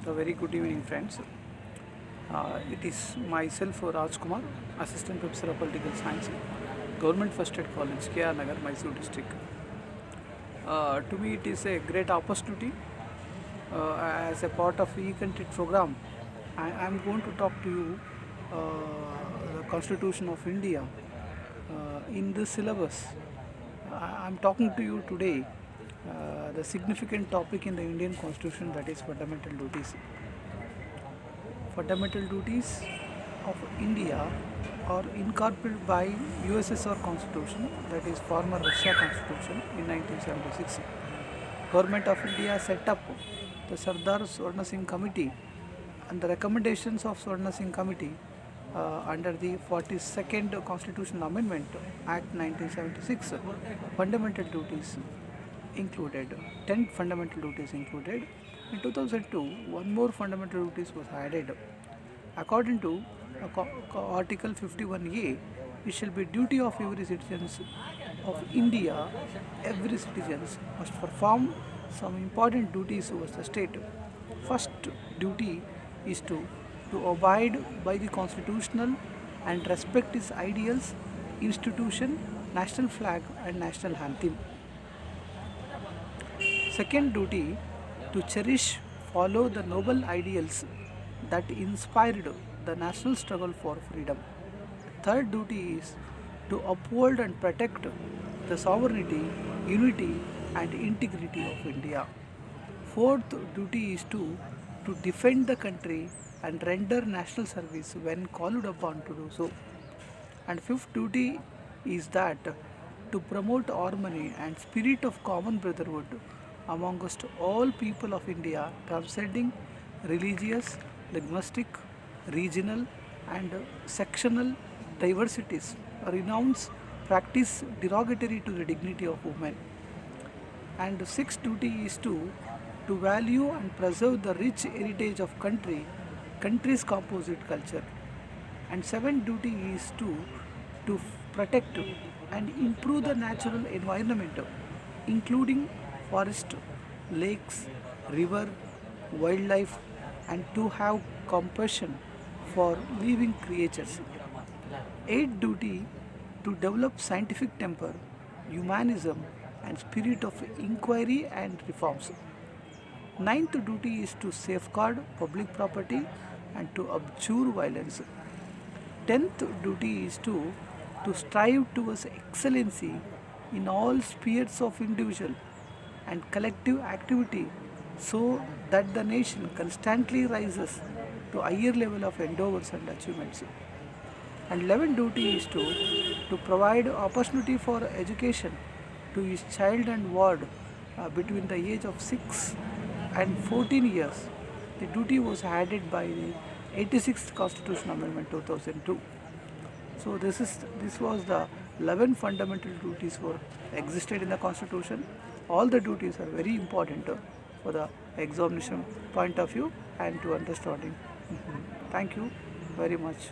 So very good evening, friends. It is myself, Raj Kumar, Assistant Professor of Political Science, Government First Aid College, KR Nagar, Mysore district. To me, it is a great opportunity as a part of e-content program. I am going to talk to you the Constitution of India in this syllabus. I am talking to you today the significant topic in the Indian Constitution, that is fundamental duties. Fundamental duties of India are incorporated by USSR Constitution, that is former Russia Constitution, in 1976. Government of India set up the Sardar Swarna Singh Committee, and the recommendations of Swarna Singh Committee under the 42nd Constitutional Amendment Act 1976, fundamental duties included, 10 fundamental duties included. In 2002, one more fundamental duties was added. According to Article 51A, it shall be duty of every citizen of India, every citizen must perform some important duties towards the state. First duty is to abide by the constitutional and respect its ideals, institution, national flag and national anthem. Second duty, to cherish, follow the noble ideals that inspired the national struggle for freedom. Third duty is to uphold and protect the sovereignty, unity and integrity of India. Fourth duty is to defend the country and render national service when called upon to do so. And fifth duty is that to promote harmony and spirit of common brotherhood amongst all people of India, transcending religious, linguistic, regional and sectional diversities, renounce practice derogatory to the dignity of women. And sixth duty is to value and preserve the rich heritage of country's composite culture. And seventh duty is to protect and improve the natural environment, including forest, lakes, river, wildlife, and to have compassion for living creatures. Eighth duty, to develop scientific temper, humanism, and spirit of inquiry and reforms. Ninth duty is to safeguard public property and to abjure violence. 10th duty is to strive towards excellency in all spheres of individual and collective activity, so that the nation constantly rises to higher level of endeavors and achievements. And 11th duty is to provide opportunity for education to his child and ward between the age of 6 and 14 years. The duty was added by the 86th Constitutional Amendment 2002. So this was the 11 fundamental duties were existed in the Constitution. All the duties are very important for the examination point of view and to understanding. Thank you very much.